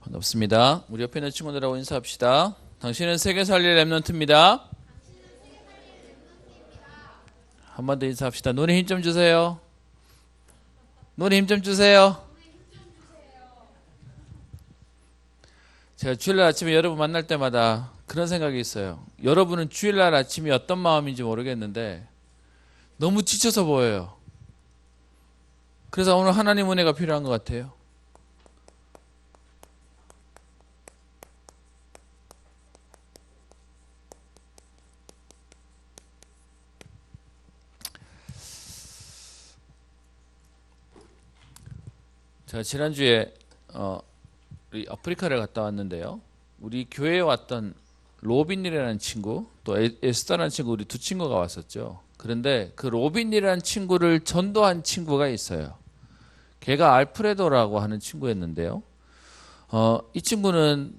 반갑습니다. 우리 옆에 있는 친구들하고 인사합시다. 당신은 세계 살릴 랩런트입니다. 한 번 더 인사합시다. 눈에 힘 좀 주세요. 눈에 힘 좀 주세요. 제가 주일날 아침에 여러분 만날 때마다 그런 생각이 있어요. 여러분은 주일날 아침이 어떤 마음인지 모르겠는데 너무 지쳐서 보여요. 그래서 오늘 하나님 은혜가 필요한 것 같아요. 제가 지난주에 우리 아프리카를 갔다 왔는데요. 우리 교회에 왔던 로빈이라는 친구, 또 에스더라는 친구, 우리 두 친구가 왔었죠. 그런데 그 로빈이라는 친구를 전도한 친구가 있어요. 걔가 알프레도라고 하는 친구였는데요. 이 친구는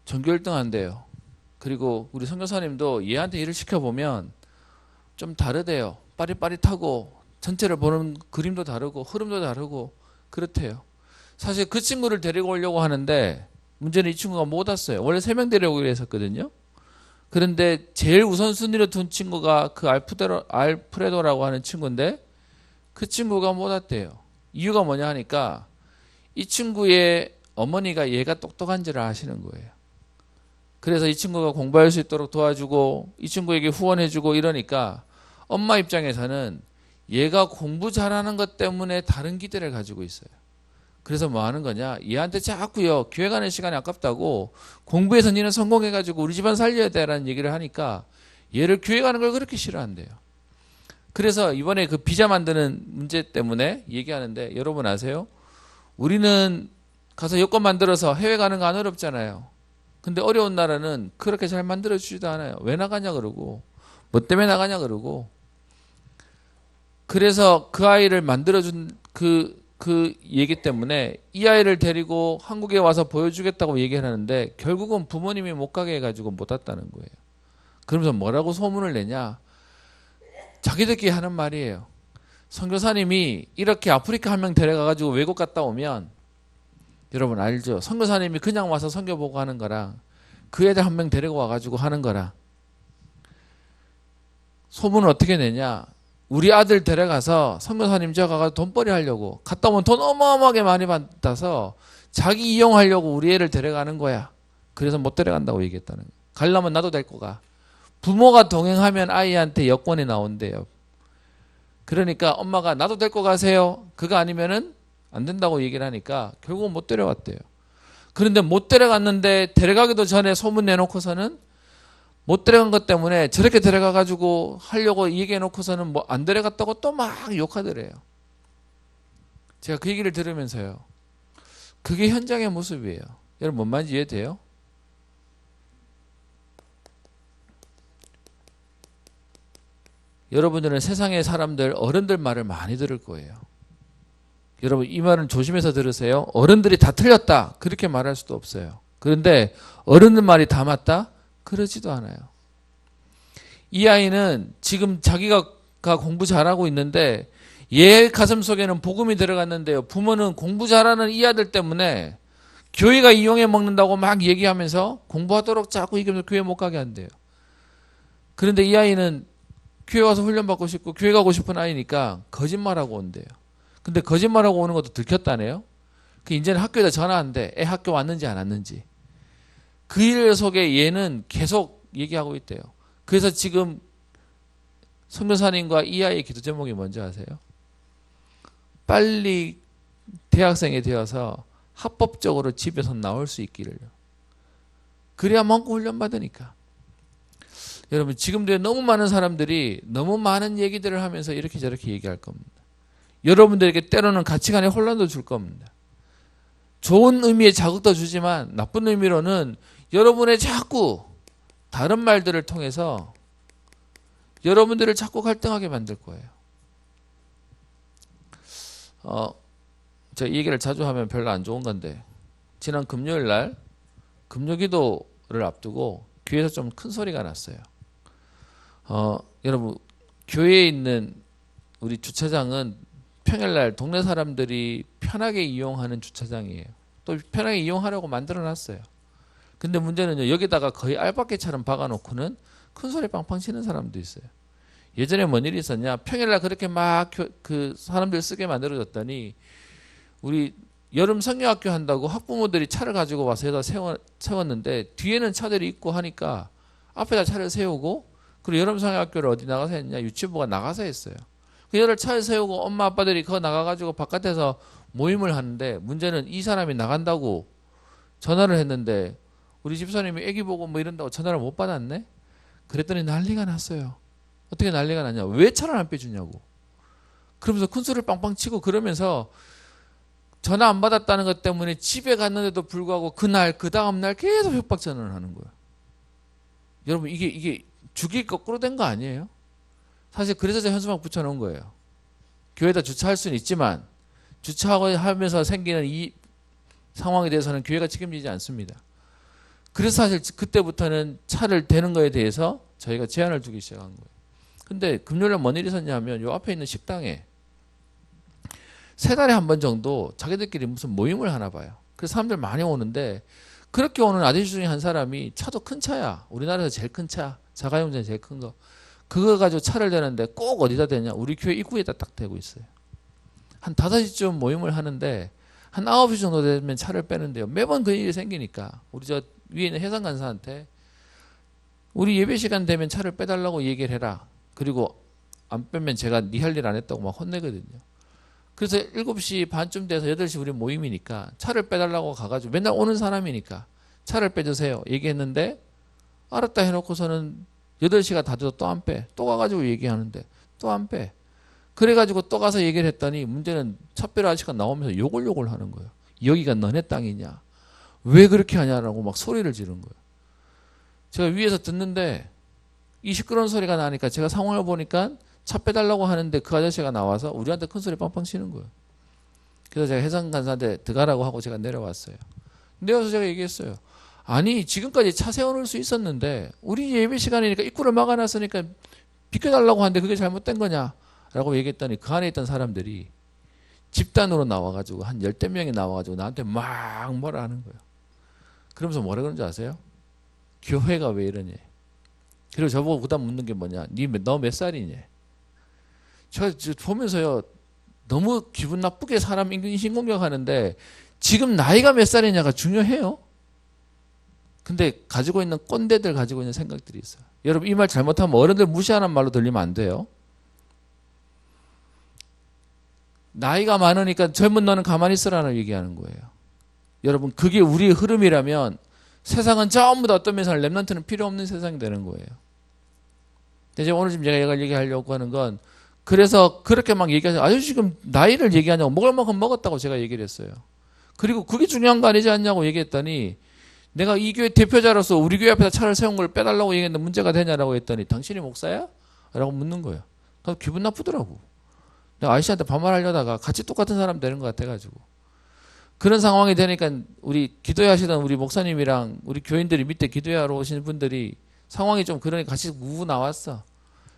전교 1등 한대요. 그리고 우리 선교사님도 얘한테 일을 시켜보면 좀 다르대요. 빠릿빠릿하고 전체를 보는 그림도 다르고 흐름도 다르고 그렇대요. 사실 그 친구를 데리고 오려고 하는데 문제는 이 친구가 못 왔어요. 원래 3명 데려오기로 했었거든요. 그런데 제일 우선순위로 둔 친구가 그 알프레도라고 하는 친구인데 그 친구가 못 왔대요. 이유가 뭐냐 하니까 이 친구의 어머니가 얘가 똑똑한 줄 아시는 거예요. 그래서 이 친구가 공부할 수 있도록 도와주고 이 친구에게 후원해주고 이러니까 엄마 입장에서는 얘가 공부 잘하는 것 때문에 다른 기대를 가지고 있어요. 그래서 뭐 하는 거냐? 얘한테 자꾸요, 교회 가는 시간이 아깝다고 공부해서 니는 성공해가지고 우리 집안 살려야 돼라는 얘기를 하니까 얘를 교회 가는 걸 그렇게 싫어한대요. 그래서 이번에 그 비자 만드는 문제 때문에 얘기하는데 여러분 아세요? 우리는 가서 여권 만들어서 해외 가는 거 안 어렵잖아요. 근데 어려운 나라는 그렇게 잘 만들어주지도 않아요. 왜 나가냐 그러고 뭐 때문에 나가냐 그러고. 그래서 그 아이를 만들어준 그 얘기 때문에 이 아이를 데리고 한국에 와서 보여주겠다고 얘기를 하는데 결국은 부모님이 못 가게 해가지고 못 왔다는 거예요. 그러면서 뭐라고 소문을 내냐? 자기들끼리 하는 말이에요. 선교사님이 이렇게 아프리카 한 명 데려가가지고 외국 갔다 오면 여러분 알죠? 선교사님이 그냥 와서 선교 보고 하는 거랑 그 애들 한 명 데리고 와가지고 하는 거랑 소문을 어떻게 내냐? 우리 아들 데려가서 선교사님 저 가서 돈벌이 하려고 갔다 오면 돈 어마어마하게 많이 받아서 자기 이용하려고 우리 애를 데려가는 거야. 그래서 못 데려간다고 얘기했다는 거야. 가려면 나도 데리고 가. 부모가 동행하면 아이한테 여권이 나온대요. 그러니까 엄마가 나도 데리고 가세요. 그거 아니면은 안 된다고 얘기를 하니까 결국은 못 데려갔대요. 그런데 못 데려갔는데 데려가기도 전에 소문 내놓고서는 못 데려간 것 때문에 저렇게 데려가가지고 하려고 얘기해놓고서는 뭐 안 데려갔다고 또 막 욕하더래요. 제가 그 얘기를 들으면서요. 그게 현장의 모습이에요. 여러분 뭔 말인지 이해돼요? 여러분들은 세상의 사람들, 어른들 말을 많이 들을 거예요. 여러분 이 말은 조심해서 들으세요. 어른들이 다 틀렸다 그렇게 말할 수도 없어요. 그런데 어른들 말이 다 맞다? 그러지도 않아요. 이 아이는 지금 자기가 공부 잘하고 있는데 얘 가슴 속에는 복음이 들어갔는데요. 부모는 공부 잘하는 이 아들 때문에 교회가 이용해 먹는다고 막 얘기하면서 공부하도록 자꾸 이기면서 교회 못 가게 한대요. 그런데 이 아이는 교회 와서 훈련받고 싶고 교회 가고 싶은 아이니까 거짓말하고 온대요. 근데 거짓말하고 오는 것도 들켰다네요. 그 이제는 학교에다 전화한대. 애 학교 왔는지 안 왔는지. 그 일 속에 얘는 계속 얘기하고 있대요. 그래서 지금 선교사님과 이 아이의 기도 제목이 뭔지 아세요? 빨리 대학생이 되어서 합법적으로 집에서 나올 수 있기를. 그래야 먹고 훈련받으니까. 여러분 지금도 너무 많은 사람들이 너무 많은 얘기들을 하면서 이렇게 저렇게 얘기할 겁니다. 여러분들에게 때로는 가치관의 혼란도 줄 겁니다. 좋은 의미의 자극도 주지만 나쁜 의미로는 여러분의 자꾸 다른 말들을 통해서 여러분들을 자꾸 갈등하게 만들 거예요. 제가 이 얘기를 자주 하면 별로 안 좋은 건데 지난 금요일 날 금요기도를 앞두고 교회에서 좀 큰 소리가 났어요. 여러분 교회에 있는 우리 주차장은 평일날 동네 사람들이 편하게 이용하는 주차장이에요. 또 편하게 이용하려고 만들어놨어요. 근데 문제는요, 여기다가 거의 알바끼처럼 박아놓고는 큰 소리 빵빵 치는 사람도 있어요. 예전에 뭔 일이 있었냐? 평일날 그렇게 막 그 사람들 쓰게 만들어졌더니 우리 여름 성경학교 한다고 학부모들이 차를 가지고 와서 여기다 세웠는데 뒤에는 차들이 있고 하니까 앞에다 차를 세우고, 그리고 여름 성경학교를 어디 나가서 했냐? 유치부가 나가서 했어요. 그 여러 차를 세우고 엄마 아빠들이 그거 나가가지고 바깥에서 모임을 하는데, 문제는 이 사람이 나간다고 전화를 했는데 우리 집사님이 애기 보고 뭐 이런다고 전화를 못 받았네? 그랬더니 난리가 났어요. 어떻게 난리가 났냐? 왜 차를 안 빼주냐고. 그러면서 큰 소리를 빵빵 치고, 그러면서 전화 안 받았다는 것 때문에 집에 갔는데도 불구하고 그날 그 다음날 계속 협박 전화를 하는 거예요. 여러분, 이게 주기 거꾸로 된 거 아니에요? 사실 그래서 제가 현수막 붙여놓은 거예요. 교회에다 주차할 수는 있지만 주차하고 하면서 생기는 이 상황에 대해서는 교회가 책임지지 않습니다. 그래서 사실 그때부터는 차를 대는 거에 대해서 저희가 제한을 두기 시작한 거예요. 근데 금요일에 뭔 일이 있었냐면, 요 앞에 있는 식당에 3달에 한 번 정도 자기들끼리 무슨 모임을 하나 봐요. 그래서 사람들 많이 오는데, 그렇게 오는 아저씨 중에 한 사람이 차도 큰 차야. 우리나라에서 제일 큰 차, 자가용전 제일 큰 거. 그거 가지고 차를 대는데 꼭 어디다 대냐? 우리 교회 입구에다 딱 대고 있어요. 한 5시쯤 모임을 하는데 한 9시 정도 되면 차를 빼는데요. 매번 그 일이 생기니까 우리 저 위에 있는 해상 간사한테 우리 예배 시간 되면 차를 빼달라고 얘기를 해라. 그리고 안 빼면 제가 네 할 일 안 했다고 막 혼내거든요. 그래서 7시 반쯤 돼서 8시 우리 모임이니까 차를 빼달라고 가가지고, 맨날 오는 사람이니까 차를 빼주세요 얘기했는데, 알았다 해놓고서는 8시가 다 돼도 또 안 빼. 또 가가지고 얘기하는데 또 안 빼. 그래가지고 또 가서 얘기를 했더니, 문제는 차 빼러 아저씨가 나오면서 욕을 하는 거예요. 여기가 너네 땅이냐? 왜 그렇게 하냐라고 막 소리를 지른 거예요. 제가 위에서 듣는데 이 시끄러운 소리가 나니까 제가 상황을 보니까 차 빼달라고 하는데 그 아저씨가 나와서 우리한테 큰 소리 빵빵 치는 거예요. 그래서 제가 해상간사한테 들어가라고 하고 제가 내려왔어요. 내려와서 제가 얘기했어요. 아니, 지금까지 차 세워놓을 수 있었는데 우리 예배 시간이니까 입구를 막아놨으니까 비켜달라고 하는데 그게 잘못된 거냐? 라고 얘기했더니 그 안에 있던 사람들이 집단으로 나와가지고 한 10대 명이 나와가지고 나한테 막 뭐라 하는 거예요. 그러면서 뭐라 그러는지 아세요? 교회가 왜 이러냐? 그리고 저보고 그다음 묻는 게 뭐냐? 너 몇 살이냐? 저 보면서요, 너무 기분 나쁘게 사람 인신공격하는데, 지금 나이가 몇 살이냐가 중요해요? 근데 가지고 있는 꼰대들 가지고 있는 생각들이 있어요. 여러분, 이 말 잘못하면 어른들 무시하는 말로 들리면 안 돼요. 나이가 많으니까 젊은 너는 가만히 있으라는 얘기하는 거예요. 여러분, 그게 우리의 흐름이라면 세상은 전부 다 어떤 면에서 렘넌트는 필요 없는 세상이 되는 거예요. 근데 오늘 지금 제가 얘기하려고 하는 건, 그래서 그렇게 막 얘기하죠. 아저씨 지금 나이를 얘기하냐고, 먹을 만큼 먹었다고 제가 얘기를 했어요. 그리고 그게 중요한 거 아니지 않냐고 얘기했더니, 내가 이 교회 대표자로서 우리 교회 앞에다 차를 세운 걸 빼달라고 얘기했는데 문제가 되냐라고 했더니, 당신이 목사야? 라고 묻는 거예요. 그래서 기분 나쁘더라고. 내가 아저씨한테 반말하려다가 같이 똑같은 사람 되는 것 같아가지고. 그런 상황이 되니까 우리 기도회 하시던 우리 목사님이랑 우리 교인들이 밑에 기도회하러 오시는 분들이 상황이 좀 그러니 같이 우고 나왔어.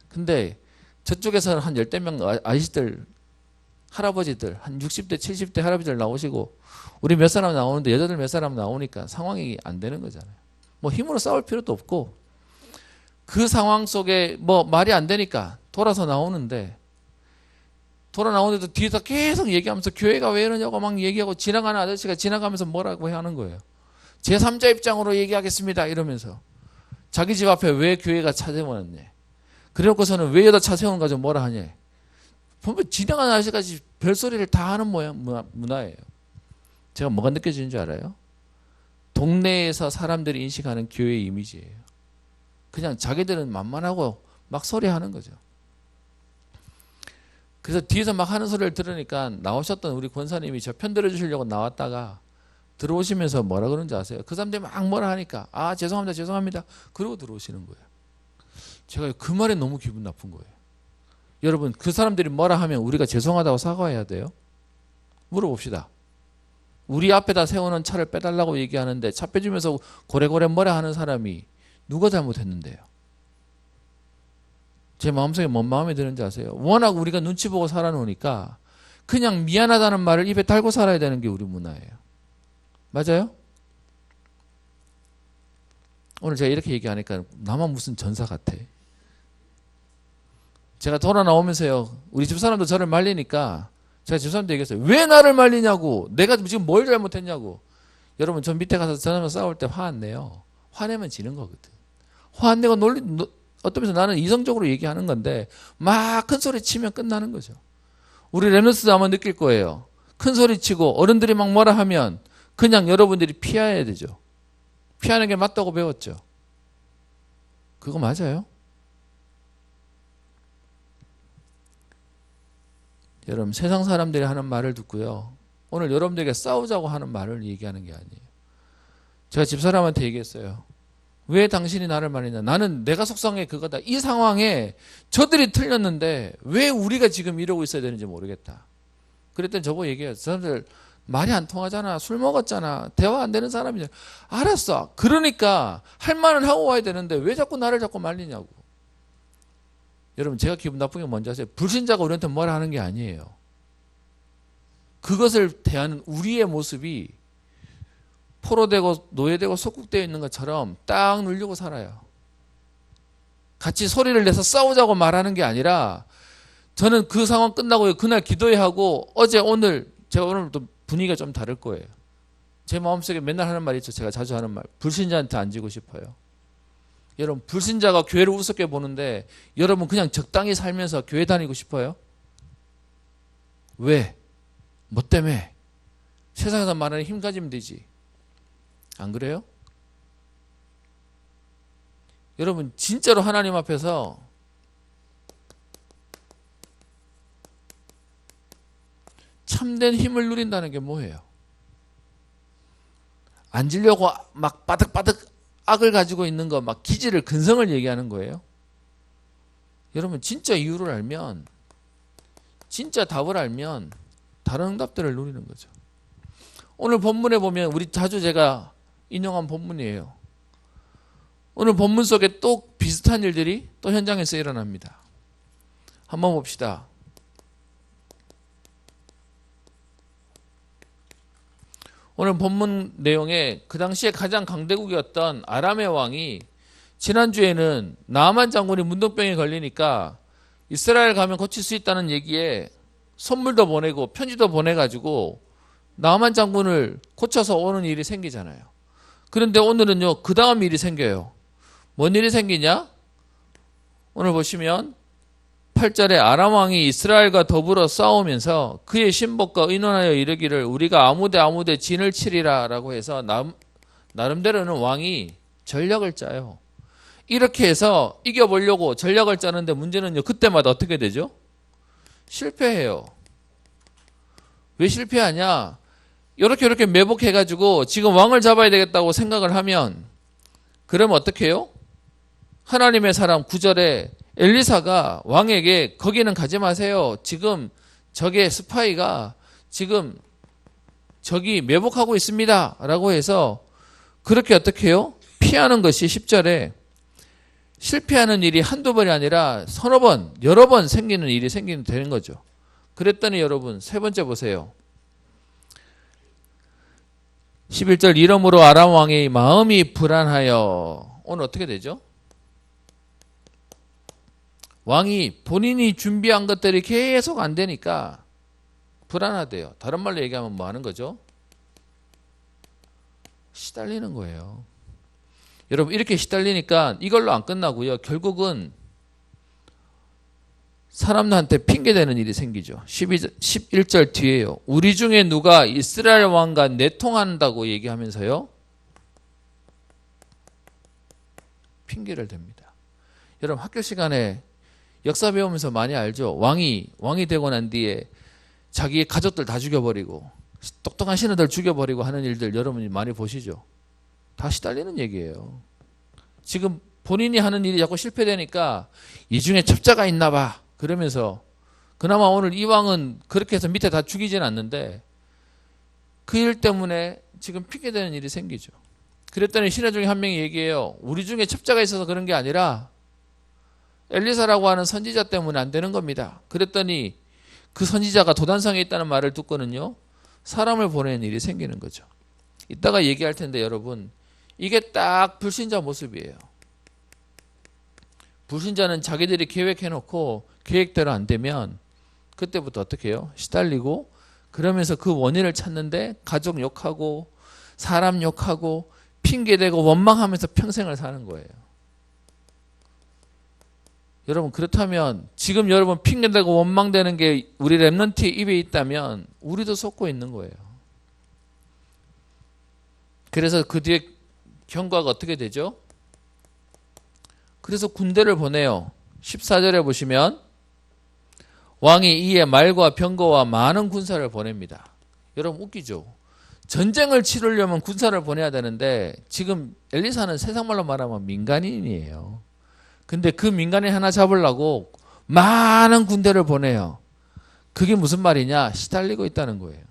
근데 저쪽에서는 한 10대 명 아저씨들, 할아버지들, 한 60대, 70대 할아버지들 나오시고, 우리 몇 사람 나오는데 여자들 몇 사람 나오니까 상황이 안 되는 거잖아요. 뭐 힘으로 싸울 필요도 없고, 그 상황 속에 뭐 말이 안 되니까 돌아서 나오는데, 돌아 나오는데도 뒤에서 계속 얘기하면서 교회가 왜 이러냐고 막 얘기하고, 지나가는 아저씨가 지나가면서 뭐라고 하는 거예요. 제3자 입장으로 얘기하겠습니다 이러면서. 자기 집 앞에 왜 교회가 차 세워놨냐, 그래놓고서는 왜 여기다 차 세우는 가지고 뭐라 하냐. 보면 지나가는 아저씨까지 별소리를 다 하는 문화예요. 제가 뭐가 느껴지는 줄 알아요? 동네에서 사람들이 인식하는 교회의 이미지예요. 그냥 자기들은 만만하고 막 소리하는 거죠. 그래서 뒤에서 막 하는 소리를 들으니까 나오셨던 우리 권사님이 저 편 들어주시려고 나왔다가 들어오시면서 뭐라 그러는지 아세요? 그 사람들이 막 뭐라 하니까, 아 죄송합니다 죄송합니다 그러고 들어오시는 거예요. 제가 그 말에 너무 기분 나쁜 거예요. 여러분, 그 사람들이 뭐라 하면 우리가 죄송하다고 사과해야 돼요? 물어봅시다. 우리 앞에다 세우는 차를 빼달라고 얘기하는데 차 빼주면서 고래고래 뭐라 하는 사람이 누가 잘못했는데요? 제 마음속에 뭔 마음이 드는지 아세요? 워낙 우리가 눈치 보고 살아놓으니까 그냥 미안하다는 말을 입에 달고 살아야 되는 게 우리 문화예요. 맞아요? 오늘 제가 이렇게 얘기하니까 나만 무슨 전사 같아. 제가 돌아 나오면서요, 우리 집사람도 저를 말리니까 제가 집사람도 얘기했어요. 왜 나를 말리냐고. 내가 지금 뭘 잘못했냐고. 여러분, 저 밑에 가서 저랑 싸울 때 화 안 내요. 화내면 지는 거거든. 화 안 내고 어떤 면에서 나는 이성적으로 얘기하는 건데 막 큰 소리 치면 끝나는 거죠. 우리 레너스도 아마 느낄 거예요. 큰 소리 치고 어른들이 막 뭐라 하면 그냥 여러분들이 피해야 되죠. 피하는 게 맞다고 배웠죠. 그거 맞아요? 여러분, 세상 사람들이 하는 말을 듣고요, 오늘 여러분들에게 싸우자고 하는 말을 얘기하는 게 아니에요. 제가 집사람한테 얘기했어요. 왜 당신이 나를 말리냐. 나는 내가 속상해 그거다. 이 상황에 저들이 틀렸는데 왜 우리가 지금 이러고 있어야 되는지 모르겠다. 그랬더니 저보고 얘기해요. 사람들 말이 안 통하잖아. 술 먹었잖아. 대화 안 되는 사람이잖아. 알았어. 그러니까 할 말은 하고 와야 되는데 왜 자꾸 나를 자꾸 말리냐고. 여러분, 제가 기분 나쁜 게 뭔지 아세요? 불신자가 우리한테 뭐라 하는 게 아니에요. 그것을 대하는 우리의 모습이 포로되고 노예되고 속국되어 있는 것처럼 딱 누르고 살아요. 같이 소리를 내서 싸우자고 말하는 게 아니라, 저는 그 상황 끝나고 그날 기도회 하고 어제 오늘, 제가 오늘도 분위기가 좀 다를 거예요. 제 마음속에 맨날 하는 말이 있죠. 제가 자주 하는 말. 불신자한테 안 지고 싶어요. 여러분, 불신자가 교회를 우습게 보는데 여러분 그냥 적당히 살면서 교회 다니고 싶어요? 왜? 뭐 때문에? 세상에서 말하는 힘 가지면 되지. 안 그래요? 여러분, 진짜로 하나님 앞에서 참된 힘을 누린다는 게 뭐예요? 앉으려고 막 바득바득 악을 가지고 있는 거, 막 기질을, 근성을 얘기하는 거예요. 여러분, 진짜 이유를 알면, 진짜 답을 알면 다른 응답들을 누리는 거죠. 오늘 본문에 보면 우리 자주 제가 인용한 본문이에요. 오늘 본문 속에 또 비슷한 일들이 또 현장에서 일어납니다. 한번 봅시다. 오늘 본문 내용에 그 당시에 가장 강대국이었던 아람의 왕이, 지난주에는 나아만 장군이 문둥병에 걸리니까 이스라엘 가면 고칠 수 있다는 얘기에 선물도 보내고 편지도 보내가지고 나아만 장군을 고쳐서 오는 일이 생기잖아요. 그런데 오늘은요, 그 다음 일이 생겨요. 뭔 일이 생기냐? 오늘 보시면 8절에 아람 왕이 이스라엘과 더불어 싸우면서 그의 신복과 의논하여 이르기를 우리가 아무데 진을 치리라 라고 해서 나름대로는 왕이 전략을 짜요. 이렇게 해서 이겨보려고 전략을 짜는데 문제는요, 그때마다 어떻게 되죠? 실패해요. 왜 실패하냐? 이렇게 매복해가지고 지금 왕을 잡아야 되겠다고 생각을 하면, 그러면 어떻게 해요? 하나님의 사람 9절에 엘리사가 왕에게 거기는 가지 마세요. 지금 적의 스파이가 지금 적이 매복하고 있습니다. 라고 해서 그렇게 어떻게 해요? 피하는 것이 10절에 실패하는 일이 한두 번이 아니라 서너 번, 여러 번 생기는 일이 생기면 되는 거죠. 그랬더니 여러분, 세 번째 보세요. 11절 이러므로 아람 왕의 마음이 불안하여, 오늘 어떻게 되죠? 왕이 본인이 준비한 것들이 계속 안 되니까 불안하대요. 다른 말로 얘기하면 뭐 하는 거죠? 시달리는 거예요. 여러분, 이렇게 시달리니까 이걸로 안 끝나고요. 결국은 사람들한테 핑계대는 일이 생기죠. 11절 뒤에요. 우리 중에 누가 이스라엘 왕과 내통한다고 얘기하면서요, 핑계를 댑니다. 여러분, 학교 시간에 역사 배우면서 많이 알죠. 왕이 되고 난 뒤에 자기의 가족들 다 죽여버리고 똑똑한 신하들 죽여버리고 하는 일들 여러분이 많이 보시죠. 다 시달리는 얘기예요. 지금 본인이 하는 일이 자꾸 실패되니까 이 중에 첩자가 있나 봐 그러면서, 그나마 오늘 이 왕은 그렇게 해서 밑에 다 죽이진 않는데 그 일 때문에 지금 핑계대는 일이 생기죠. 그랬더니 신하 중에 한 명이 얘기해요. 우리 중에 첩자가 있어서 그런 게 아니라 엘리사라고 하는 선지자 때문에 안 되는 겁니다. 그랬더니 그 선지자가 도단성에 있다는 말을 듣고는요, 사람을 보내는 일이 생기는 거죠. 이따가 얘기할 텐데 여러분, 이게 딱 불신자 모습이에요. 불신자는 자기들이 계획해놓고 계획대로 안 되면 그때부터 어떻게 해요? 시달리고, 그러면서 그 원인을 찾는데 가족 욕하고 사람 욕하고 핑계대고 원망하면서 평생을 사는 거예요. 여러분, 그렇다면 지금 여러분 핑계대고 원망되는 게 우리 랩런트의 입에 있다면 우리도 속고 있는 거예요. 그래서 그 뒤에 경과가 어떻게 되죠? 그래서 군대를 보내요. 14절에 보시면 왕이 이에 말과 병거와 많은 군사를 보냅니다. 여러분 웃기죠? 전쟁을 치르려면 군사를 보내야 되는데 지금 엘리사는 세상말로 말하면 민간인이에요. 근데 그 민간인 하나 잡으려고 많은 군대를 보내요. 그게 무슨 말이냐? 시달리고 있다는 거예요.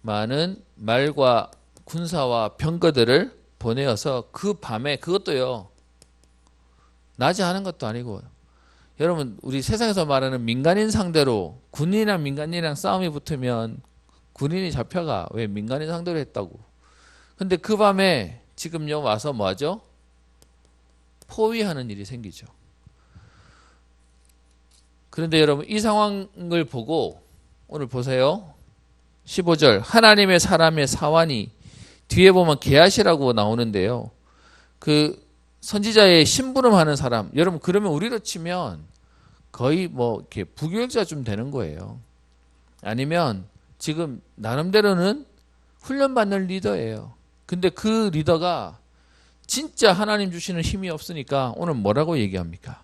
많은 말과 군사와 병거들을 보내어서 그 밤에, 그것도요 낮에 하는 것도 아니고, 여러분 우리 세상에서 말하는 민간인 상대로 군인이랑 민간인이랑 싸움이 붙으면 군인이 잡혀가. 왜? 민간인 상대로 했다고. 근데 그 밤에 지금요 와서 뭐하죠? 포위하는 일이 생기죠. 그런데 여러분 이 상황을 보고 오늘 보세요. 15절 하나님의 사람의 사환이, 뒤에 보면 게하시라고 나오는데요. 그 선지자의 심부름하는 사람, 여러분 그러면 우리로 치면 거의 뭐 이렇게 부교육자 좀 되는 거예요. 아니면 지금 나름대로는 훈련받는 리더예요. 근데 그 리더가 진짜 하나님 주시는 힘이 없으니까 오늘 뭐라고 얘기합니까?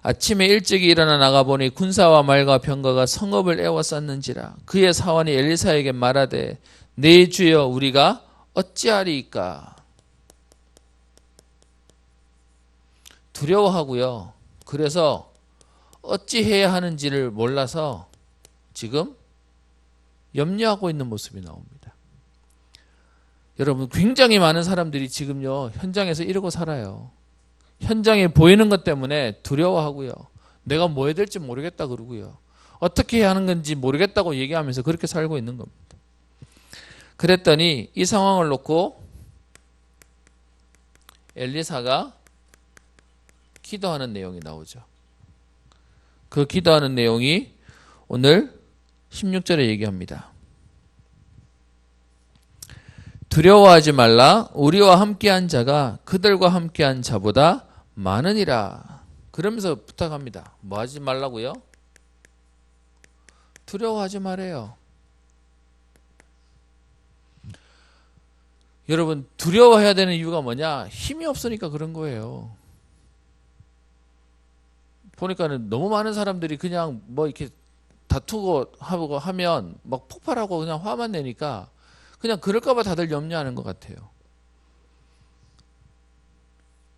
아침에 일찍 일어나 나가보니 군사와 말과 병거가 성읍을 에워쌌는지라. 그의 사환이 엘리사에게 말하되 내 주여 우리가 어찌하리이까. 두려워하고요. 그래서 어찌해야 하는지를 몰라서 지금 염려하고 있는 모습이 나옵니다. 여러분 굉장히 많은 사람들이 지금요 현장에서 이러고 살아요. 현장에 보이는 것 때문에 두려워하고요. 내가 뭐 해야 될지 모르겠다 그러고요. 어떻게 해야 하는 건지 모르겠다고 얘기하면서 그렇게 살고 있는 겁니다. 그랬더니 이 상황을 놓고 엘리사가 기도하는 내용이 나오죠. 그 기도하는 내용이 오늘 16절에 얘기합니다. 두려워하지 말라. 우리와 함께한 자가 그들과 함께한 자보다 많으니라. 그러면서 부탁합니다. 뭐 하지 말라고요? 두려워하지 말아요. 여러분 두려워해야 되는 이유가 뭐냐? 힘이 없으니까 그런 거예요. 보니까는 너무 많은 사람들이 그냥 뭐 이렇게 다투고 하고 하면 막 폭발하고 그냥 화만 내니까 그냥 그럴까봐 다들 염려하는 것 같아요.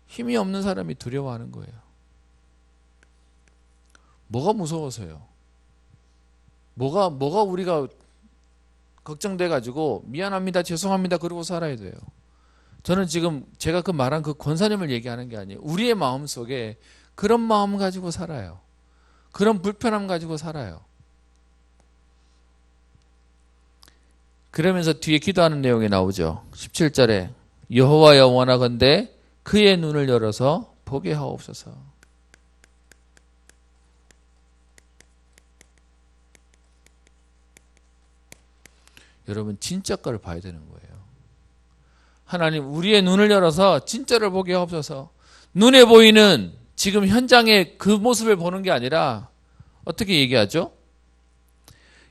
힘이 없는 사람이 두려워하는 거예요. 뭐가 무서워서요? 뭐가 우리가 걱정돼 가지고 미안합니다, 죄송합니다 그러고 살아야 돼요. 저는 지금 제가 그 말한 그 권사님을 얘기하는 게 아니에요. 우리의 마음 속에 그런 마음 가지고 살아요. 그런 불편함 가지고 살아요. 그러면서 뒤에 기도하는 내용이 나오죠. 17절에 여호와여 원하건대 그의 눈을 열어서 보게 하옵소서. 여러분 진짜 거를 봐야 되는 거예요. 하나님 우리의 눈을 열어서 진짜를 보게 하옵소서. 눈에 보이는 지금 현장의 그 모습을 보는 게 아니라 어떻게 얘기하죠?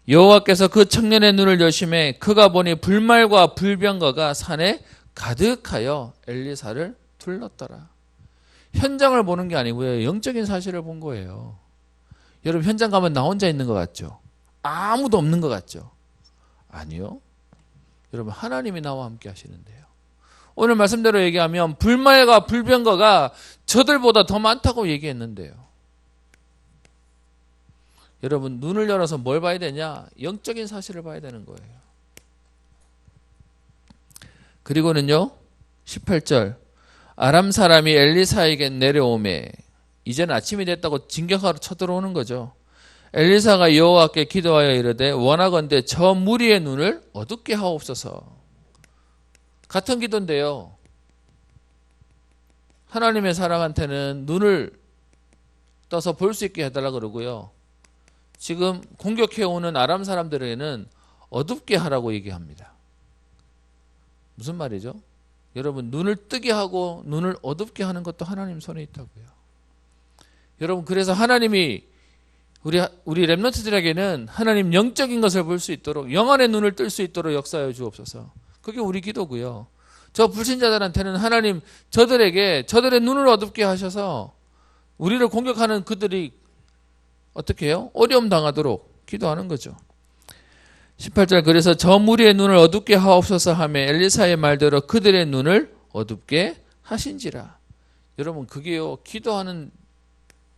여호와께서 그 청년의 눈을 여심해 그가 보니 불말과 불병거가 산에 가득하여 엘리사를 둘렀더라. 현장을 보는 게 아니고요. 영적인 사실을 본 거예요. 여러분 현장 가면 나 혼자 있는 것 같죠? 아무도 없는 것 같죠? 아니요. 여러분 하나님이 나와 함께 하시는데요. 오늘 말씀대로 얘기하면 불말과 불병거가 저들보다 더 많다고 얘기했는데요. 여러분 눈을 열어서 뭘 봐야 되냐? 영적인 사실을 봐야 되는 거예요. 그리고는요 18절 아람 사람이 엘리사에게 내려오매, 이제는 아침이 됐다고 진격하러 쳐들어오는 거죠. 엘리사가 여호와께 기도하여 이르되 원하건대 저 무리의 눈을 어둡게 하옵소서. 같은 기도인데요. 하나님의 사람한테는 눈을 떠서 볼 수 있게 해달라 그러고요. 지금 공격해오는 아람 사람들에게는 어둡게 하라고 얘기합니다. 무슨 말이죠? 여러분, 눈을 뜨게 하고 눈을 어둡게 하는 것도 하나님 손에 있다고요. 여러분, 그래서 하나님이 우리 렘넌트들에게는 하나님 영적인 것을 볼 수 있도록, 영안의 눈을 뜰 수 있도록 역사하여 주옵소서. 그게 우리 기도고요. 저 불신자들한테는 하나님 저들의 눈을 어둡게 하셔서 우리를 공격하는 그들이 어떻게 해요? 어려움 당하도록 기도하는 거죠. 18절, 그래서 저 무리의 눈을 어둡게 하옵소서 하며 엘리사의 말대로 그들의 눈을 어둡게 하신지라. 여러분, 그게요, 기도하는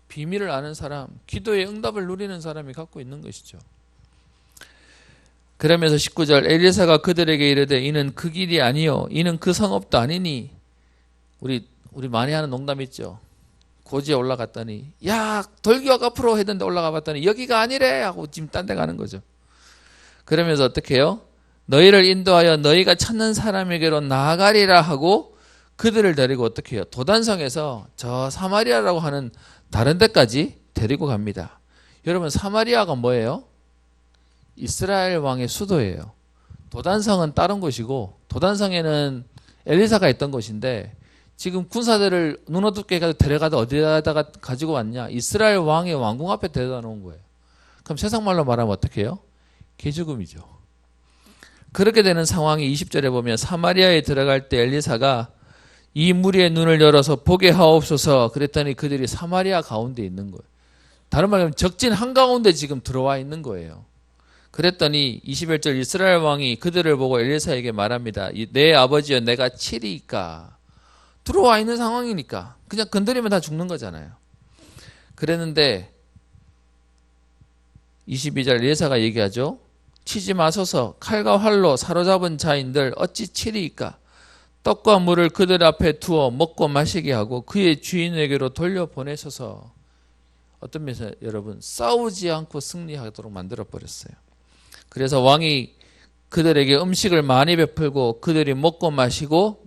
비밀을 아는 사람, 기도의 응답을 누리는 사람이 갖고 있는 것이죠. 그러면서 19절, 엘리사가 그들에게 이르되 이는 그 길이 아니요 이는 그 성읍도 아니니. 우리 많이 하는 농담 있죠. 고지에 올라갔더니 야 돌기역 앞으로 했는데 올라가 봤더니 여기가 아니래 하고 지금 딴 데 가는 거죠. 그러면서 어떻게 해요? 너희를 인도하여 너희가 찾는 사람에게로 나아가리라 하고 그들을 데리고 어떻게 해요? 도단성에서 저 사마리아라고 하는 다른 데까지 데리고 갑니다. 여러분, 사마리아가 뭐예요? 이스라엘 왕의 수도예요. 도단성은 다른 곳이고, 도단성에는 엘리사가 있던 곳인데 지금 군사들을 눈 어둡게 데려가다 어디다가 가지고 왔냐? 이스라엘 왕의 왕궁 앞에 데려다 놓은 거예요. 그럼 세상 말로 말하면 어떻게 해요? 개죽음이죠. 그렇게 되는 상황이 20절에 보면 사마리아에 들어갈 때 엘리사가 이 무리의 눈을 열어서 보게 하옵소서 그랬더니 그들이 사마리아 가운데 있는 거예요. 다른 말로 하면 적진 한가운데 지금 들어와 있는 거예요. 그랬더니 21절, 이스라엘 왕이 그들을 보고 엘리사에게 말합니다. 내 아버지여 내가 치리이까. 들어와 있는 상황이니까 그냥 건드리면 다 죽는 거잖아요. 그랬는데 22절 엘리사가 얘기하죠. 치지 마소서. 칼과 활로 사로잡은 자인들 어찌 치리이까. 떡과 물을 그들 앞에 두어 먹고 마시게 하고 그의 주인에게로 돌려보내소서. 어떤 면에서 여러분, 싸우지 않고 승리하도록 만들어버렸어요. 그래서 왕이 그들에게 음식을 많이 베풀고 그들이 먹고 마시고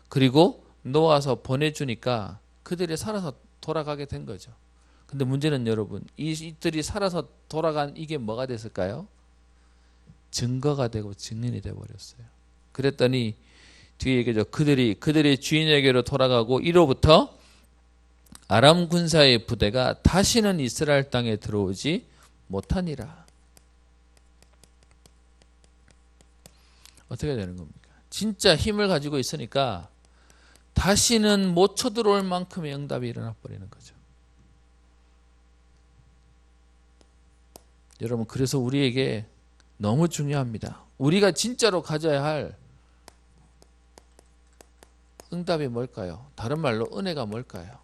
그리고 놓아서 보내주니까 그들이 살아서 돌아가게 된 거죠. 근데 문제는 여러분, 이들이 살아서 돌아간 이게 뭐가 됐을까요? 증거가 되고 증인이 되어버렸어요. 그랬더니 뒤에 얘기죠. 그들의 주인에게로 돌아가고 이로부터 아람 군사의 부대가 다시는 이스라엘 땅에 들어오지 못하니라. 어떻게 되는 겁니까? 진짜 힘을 가지고 있으니까 다시는 못 쳐들어올 만큼의 응답이 일어나 버리는 거죠. 여러분, 그래서 우리에게 너무 중요합니다. 우리가 진짜로 가져야 할 응답이 뭘까요? 다른 말로 은혜가 뭘까요?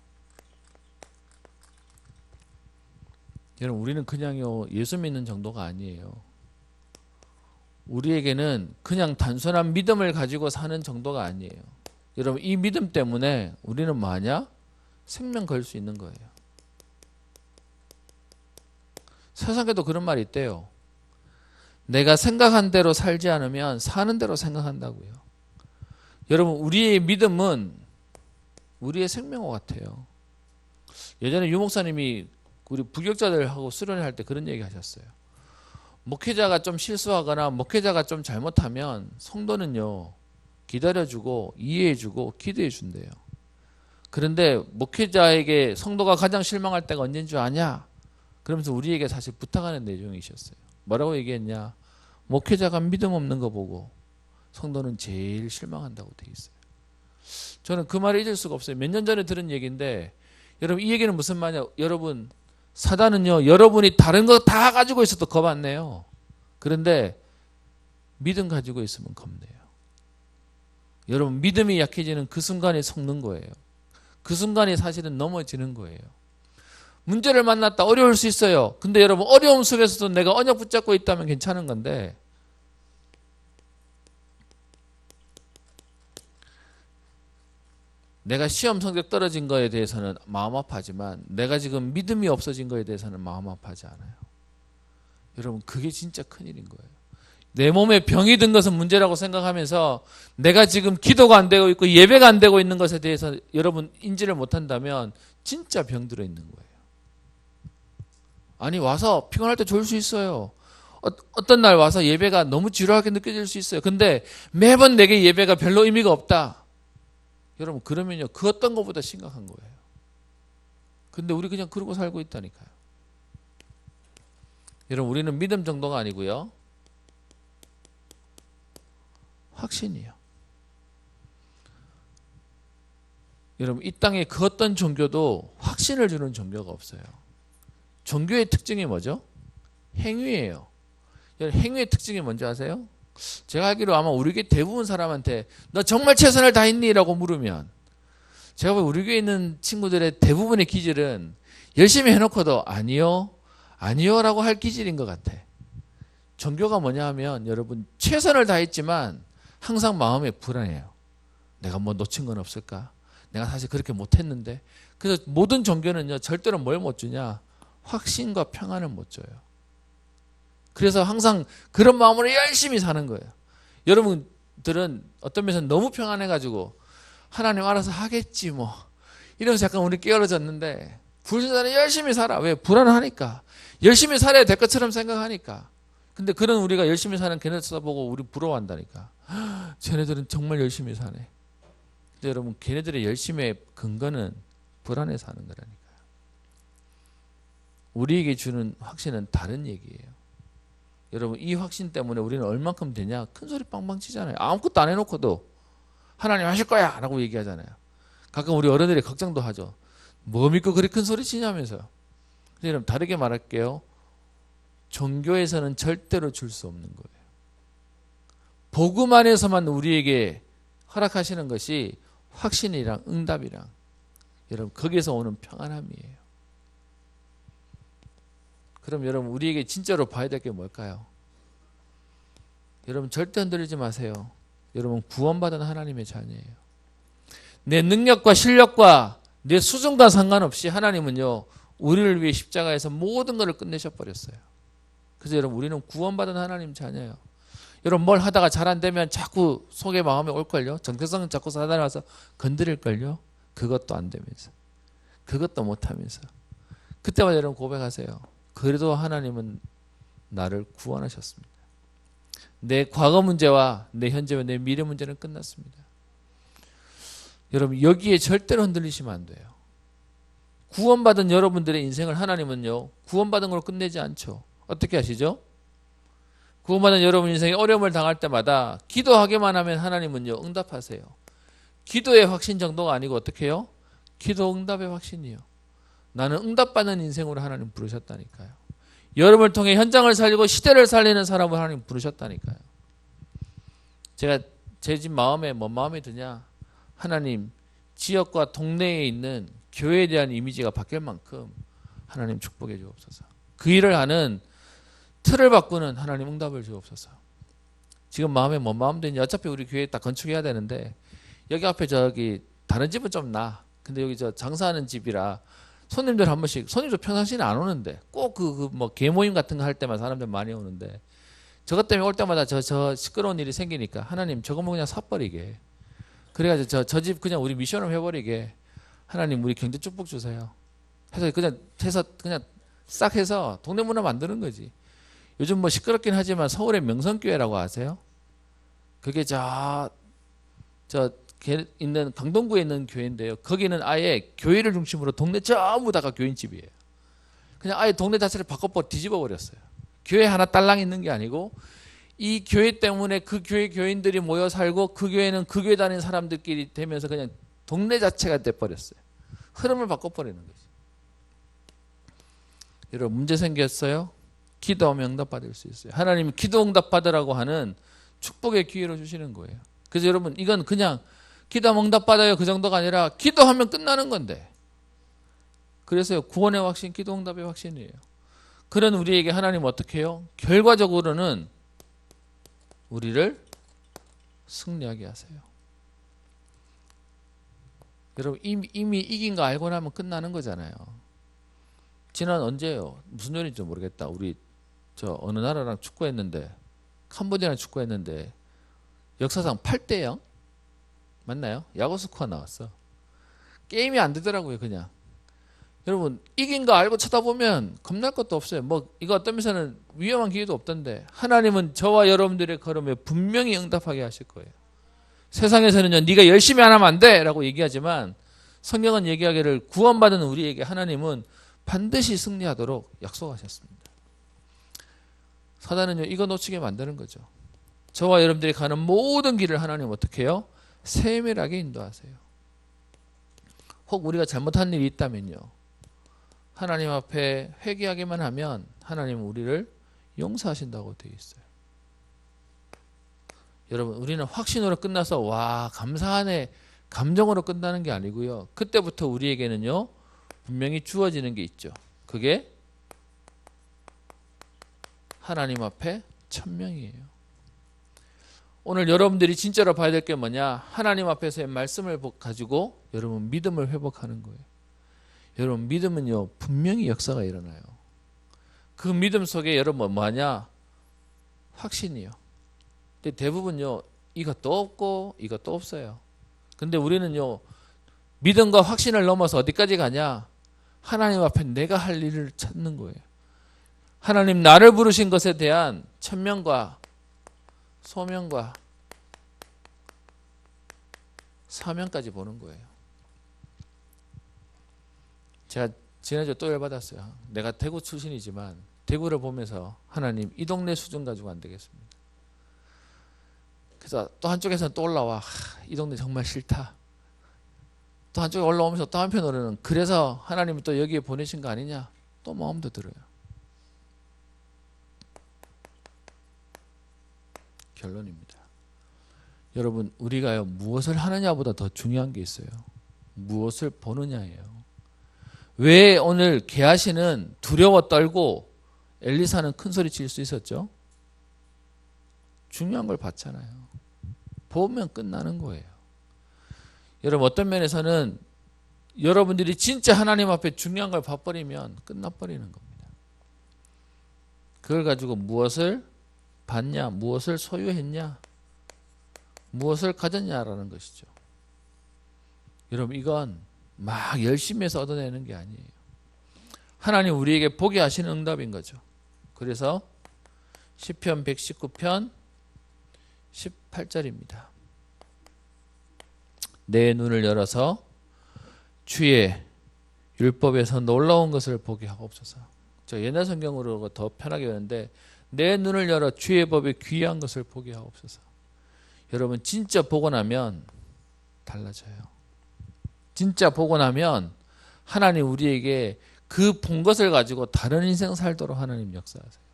여러분, 우리는 그냥요 예수 믿는 정도가 아니에요. 우리에게는 그냥 단순한 믿음을 가지고 사는 정도가 아니에요. 여러분, 이 믿음 때문에 우리는 뭐하냐? 생명 걸 수 있는 거예요. 세상에도 그런 말이 있대요. 내가 생각한 대로 살지 않으면 사는 대로 생각한다고요. 여러분, 우리의 믿음은 우리의 생명과 같아요. 예전에 유 목사님이 우리 부격자들하고 수련회 할 때 그런 얘기 하셨어요. 목회자가 좀 실수하거나 목회자가 좀 잘못하면 성도는요 기다려주고 이해해주고 기도해준대요. 그런데 목회자에게 성도가 가장 실망할 때가 언제인 줄 아냐? 그러면서 우리에게 사실 부탁하는 내용이셨어요. 뭐라고 얘기했냐? 목회자가 믿음 없는 거 보고 성도는 제일 실망한다고 돼 있어요. 저는 그 말을 잊을 수가 없어요. 몇 년 전에 들은 얘기인데, 여러분, 이 얘기는 무슨 말이냐? 여러분, 사단은요 여러분이 다른 거 다 가지고 있어도 겁 안 내요. 그런데 믿음 가지고 있으면 겁내요. 여러분, 믿음이 약해지는 그 순간에 속는 거예요. 그 순간이 사실은 넘어지는 거예요. 문제를 만났다 어려울 수 있어요. 근데 여러분, 어려움 속에서도 내가 언약 붙잡고 있다면 괜찮은 건데, 내가 시험 성적 떨어진 거에 대해서는 마음 아파하지만 내가 지금 믿음이 없어진 거에 대해서는 마음 아파하지 않아요. 여러분 그게 진짜 큰일인 거예요. 내 몸에 병이 든 것은 문제라고 생각하면서 내가 지금 기도가 안 되고 있고 예배가 안 되고 있는 것에 대해서 여러분 인지를 못한다면 진짜 병들어 있는 거예요. 아니 와서 피곤할 때 좋을 수 있어요. 어떤 날 와서 예배가 너무 지루하게 느껴질 수 있어요. 근데 매번 내게 예배가 별로 의미가 없다. 여러분 그러면요 그 어떤 것보다 심각한 거예요. 근데 우리 그냥 그러고 살고 있다니까요. 여러분 우리는 믿음 정도가 아니고요. 확신이요. 여러분 이 땅에 그 어떤 종교도 확신을 주는 종교가 없어요. 종교의 특징이 뭐죠? 행위예요. 여러분 행위의 특징이 뭔지 아세요? 제가 알기로 아마 우리 교회 대부분 사람한테 너 정말 최선을 다했니? 라고 물으면 제가 보기에 우리 교회에 있는 친구들의 대부분의 기질은 열심히 해놓고도 아니요 아니요 라고 할 기질인 것 같아. 종교가 뭐냐 하면 여러분 최선을 다했지만 항상 마음에 불안해요. 내가 뭐 놓친 건 없을까? 내가 사실 그렇게 못했는데. 그래서 모든 종교는요 절대로 뭘 못 주냐? 확신과 평안을 못 줘요. 그래서 항상 그런 마음으로 열심히 사는 거예요. 여러분들은 어떤 면에서 너무 평안해가지고 하나님 알아서 하겠지 뭐 이러면서 약간 우리 깨어졌는데 불신자는 열심히 살아. 왜? 불안하니까. 열심히 살아야 될 것처럼 생각하니까. 근데 그런 우리가 열심히 사는 걔네들 써보고 우리 부러워한다니까. 쟤네들은 정말 열심히 사네. 근데 여러분 걔네들의 열심의 근거는 불안해 사는 거라니까요. 우리에게 주는 확신은 다른 얘기예요. 여러분 이 확신 때문에 우리는 얼만큼 되냐? 큰 소리 빵빵 치잖아요. 아무것도 안 해놓고도 하나님 하실 거야 라고 얘기하잖아요. 가끔 우리 어른들이 걱정도 하죠. 뭐 믿고 그리 큰 소리 치냐면서요. 근데 여러분 다르게 말할게요. 종교에서는 절대로 줄 수 없는 거예요. 복음 안에서만 우리에게 허락하시는 것이 확신이랑 응답이랑 여러분 거기에서 오는 평안함이에요. 그럼 여러분 우리에게 진짜로 봐야 될 게 뭘까요? 여러분 절대 흔들리지 마세요. 여러분 구원받은 하나님의 자녀예요. 내 능력과 실력과 내 수준과 상관없이 하나님은요 우리를 위해 십자가에서 모든 것을 끝내셔 버렸어요. 그래서 여러분 우리는 구원받은 하나님 자녀예요. 여러분 뭘 하다가 잘 안 되면 자꾸 속에 마음에 올걸요. 정체성은 자꾸 사단이 와서 건드릴걸요. 그것도 안 되면서 그것도 못하면서 그때마다 여러분 고백하세요. 그래도 하나님은 나를 구원하셨습니다. 내 과거 문제와 내 현재와 내 미래 문제는 끝났습니다. 여러분 여기에 절대로 흔들리시면 안 돼요. 구원받은 여러분들의 인생을 하나님은요 구원받은 걸로 끝내지 않죠. 어떻게 하시죠? 구원받은 여러분 인생에 어려움을 당할 때마다 기도하기만 하면 하나님은요 응답하세요. 기도의 확신 정도가 아니고 어떻게 해요? 기도 응답의 확신이요. 나는 응답받는 인생으로 하나님 부르셨다니까요. 여러분을 통해 현장을 살리고 시대를 살리는 사람을 하나님 부르셨다니까요. 제가 제 집 마음에 뭔 마음이 드냐? 하나님 지역과 동네에 있는 교회에 대한 이미지가 바뀔 만큼 하나님 축복해 주옵소서. 그 일을 하는 틀을 바꾸는 하나님 응답을 주옵소서. 지금 마음에 뭔 마음 드냐? 어차피 우리 교회 딱 건축해야 되는데 여기 앞에 저기 다른 집은 좀 나. 근데 여기 저 장사하는 집이라 손님들 한 번씩 손님도 평상시는 안 오는데 꼭 뭐 개모임 같은 거 할 때만 사람들 많이 오는데 저것 때문에 올 때마다 저 시끄러운 일이 생기니까 하나님 저거 뭐 그냥 사버리게. 그래가지고 저 집 그냥 우리 미션을 해버리게. 하나님 우리 경제 축복 주세요. 해서 그냥 싹 해서 동네 문화 만드는 거지. 요즘 뭐 시끄럽긴 하지만 서울의 명성교회라고 아세요? 그게 있는 강동구에 있는 교회인데요. 거기는 아예 교회를 중심으로 동네 전부 다가 교인집이에요. 그냥 아예 동네 자체를 뒤집어 버렸어요. 교회 하나 딸랑 있는 게 아니고 이 교회 때문에 그 교회 교인들이 모여 살고 그 교회는 그 교회 다니는 사람들끼리 되면서 그냥 동네 자체가 돼버렸어요. 흐름을 바꿔버리는 거지. 여러분 문제 생겼어요? 기도하면 응답받을 수 있어요. 하나님이 기도 응답받으라고 하는 축복의 기회로 주시는 거예요. 그래서 여러분 이건 그냥 기도하면 응답받아요 그 정도가 아니라 기도하면 끝나는 건데. 그래서 구원의 확신, 기도 응답의 확신이에요. 그런 우리에게 하나님은 어떻게 해요? 결과적으로는 우리를 승리하게 하세요. 여러분 이미 이긴 거 알고 나면 끝나는 거잖아요. 지난 언제요? 무슨 요일인지 모르겠다. 우리 저 어느 나라랑 축구했는데 캄보디아랑 축구했는데 역사상 8대 0 맞나요? 야구 스코어 나왔어. 게임이 안 되더라고요, 그냥. 여러분 이긴 거 알고 쳐다보면 겁날 것도 없어요. 뭐 이거 어떤 면에서는 위험한 기회도 없던데 하나님은 저와 여러분들의 걸음에 분명히 응답하게 하실 거예요. 세상에서는요 네가 열심히 안 하면 안 돼 라고 얘기하지만 성경은 얘기하기를 구원받은 우리에게 하나님은 반드시 승리하도록 약속하셨습니다. 사단은요 이거 놓치게 만드는 거죠. 저와 여러분들이 가는 모든 길을 하나님 어떻게 해요? 세밀하게 인도하세요. 혹 우리가 잘못한 일이 있다면요 하나님 앞에 회개하기만 하면 하나님은 우리를 용서하신다고 되어 있어요. 여러분 우리는 확신으로 끝나서 와 감사하네 감정으로 끝나는 게 아니고요. 그때부터 우리에게는요 분명히 주어지는 게 있죠. 그게 하나님 앞에 천명이에요. 오늘 여러분들이 진짜로 봐야 될 게 뭐냐? 하나님 앞에서의 말씀을 가지고 여러분 믿음을 회복하는 거예요. 여러분 믿음은요 분명히 역사가 일어나요. 그 믿음 속에 여러분 뭐하냐? 확신이요. 근데 대부분요 이것도 없고 이것도 없어요. 근데 우리는요 믿음과 확신을 넘어서 어디까지 가냐? 하나님 앞에 내가 할 일을 찾는 거예요. 하나님 나를 부르신 것에 대한 천명과 소명과 사명까지 보는 거예요. 제가 지난주에 또 열받았어요. 내가 대구 출신이지만 대구를 보면서 하나님 이 동네 수준 가지고 안 되겠습니다. 그래서 또 한쪽에서는 또 올라와 이 동네 정말 싫다. 또 한쪽에 올라오면서 또 한편으로는 그래서 하나님이 또 여기에 보내신 거 아니냐 또 마음도 들어요. 결론입니다. 여러분 우리가요 무엇을 하느냐보다 더 중요한 게 있어요. 무엇을 보느냐예요. 왜 오늘 게하시는 두려워 떨고 엘리사는 큰 소리 칠 수 있었죠? 중요한 걸 봤잖아요. 보면 끝나는 거예요. 여러분 어떤 면에서는 여러분들이 진짜 하나님 앞에 중요한 걸 봐버리면 끝나버리는 겁니다. 그걸 가지고 무엇을 봤냐, 무엇을 소유했냐, 무엇을 가졌냐라는 것이죠. 여러분 이건 막 열심히 해서 얻어내는 게 아니에요. 하나님 우리에게 보게 하시는 응답인 거죠. 그래서 시편 119편 18절입니다. 내 눈을 열어서 주의 율법에서 놀라운 것을 보게 하옵소서. 저 옛날 성경으로 더 편하게 하는데 내 눈을 열어 주의 법에 귀한 것을 보게 하옵소서. 여러분 진짜 보고 나면 달라져요. 진짜 보고 나면 하나님 우리에게 그 본 것을 가지고 다른 인생 살도록 하나님 역사하세요.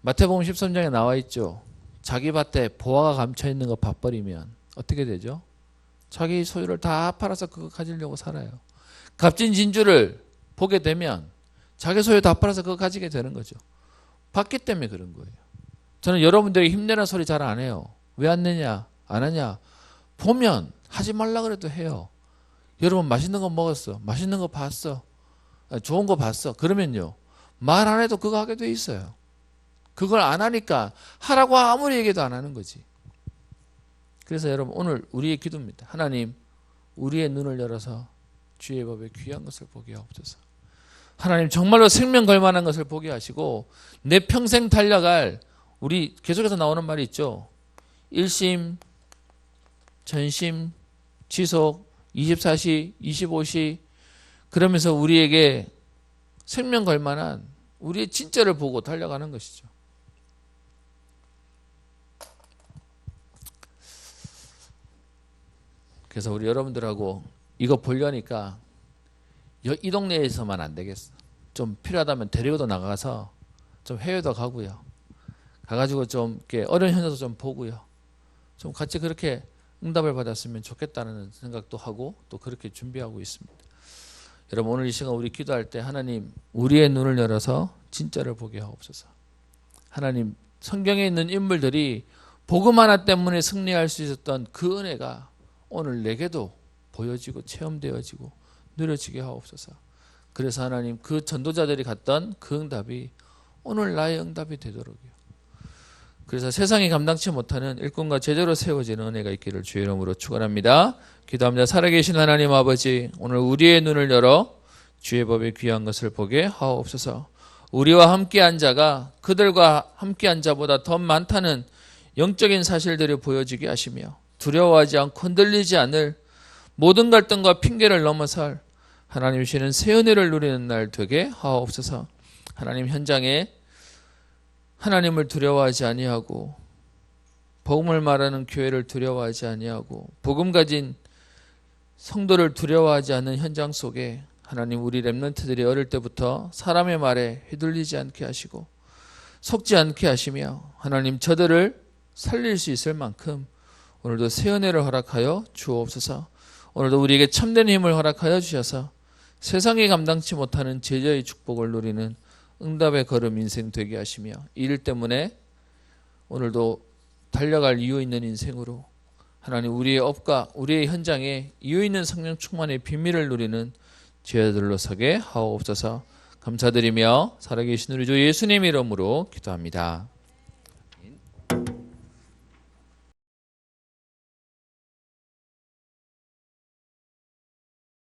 마태복음 13장에 나와 있죠. 자기 밭에 보화가 감춰 있는 거 봐버리면 어떻게 되죠? 자기 소유를 다 팔아서 그거 가지려고 살아요. 값진 진주를 보게 되면 자기 소유 다 팔아서 그거 가지게 되는 거죠. 봤기 때문에 그런 거예요. 저는 여러분들이 힘내는 소리 잘 안 해요. 왜 안 내냐? 안 하냐? 보면 하지 말라 그래도 해요. 여러분 맛있는 거 먹었어. 맛있는 거 봤어. 좋은 거 봤어. 그러면요. 말 안 해도 그거 하게 돼 있어요. 그걸 안 하니까 하라고 아무리 얘기해도 안 하는 거지. 그래서 여러분 오늘 우리의 기도입니다. 하나님 우리의 눈을 열어서 주의 법에 귀한 것을 보게 하옵소서. 하나님 정말로 생명 걸 만한 것을 보게 하시고 내 평생 달려갈 우리 계속해서 나오는 말이 있죠. 일심, 전심, 지속, 24시, 25시 그러면서 우리에게 생명 걸 만한 우리의 진짜를 보고 달려가는 것이죠. 그래서 우리 여러분들하고 이거 보려니까 이 동네에서만 안 되겠어. 좀 필요하다면 데리고도 나가서 좀 해외도 가고요. 가가지고 좀 이렇게 어려운 현장도 좀 보고요. 좀 같이 그렇게 응답을 받았으면 좋겠다는 생각도 하고 또 그렇게 준비하고 있습니다. 여러분 오늘 이 시간 우리 기도할 때 하나님 우리의 눈을 열어서 진짜를 보게 하옵소서. 하나님 성경에 있는 인물들이 복음 하나 때문에 승리할 수 있었던 그 은혜가 오늘 내게도 보여지고 체험되어지고 누려지게 하옵소서. 그래서 하나님 그 전도자들이 갔던 그 응답이 오늘 나의 응답이 되도록요. 그래서 세상이 감당치 못하는 일꾼과 제자로 세워지는 은혜가 있기를 주의 이름으로 축원합니다. 기도합니다. 살아계신 하나님 아버지, 오늘 우리의 눈을 열어 주의 법의 귀한 것을 보게 하옵소서. 우리와 함께한 자가 그들과 함께한 자보다 더 많다는 영적인 사실들이 보여지게 하시며 두려워하지 않고 흔들리지 않을 모든 갈등과 핑계를 넘어설 하나님 주시는 새 은혜를 누리는 날 되게 하옵소서. 하나님 현장에 하나님을 두려워하지 아니하고 복음을 말하는 교회를 두려워하지 아니하고 복음 가진 성도를 두려워하지 않는 현장 속에 하나님 우리 렘넌트들이 어릴 때부터 사람의 말에 휘둘리지 않게 하시고 속지 않게 하시며 하나님 저들을 살릴 수 있을 만큼 오늘도 새 은혜를 허락하여 주옵소서. 오늘도 우리에게 참된 힘을 허락하여 주셔서 세상이 감당치 못하는 제자의 축복을 누리는 응답의 걸음 인생 되게 하시며 이 일 때문에 오늘도 달려갈 이유 있는 인생으로 하나님 우리의 업과 우리의 현장에 이유 있는 성령 충만의 비밀을 누리는 제자들로 서게 하옵소서. 감사드리며 살아계신 우리 주 예수님 이름으로 기도합니다.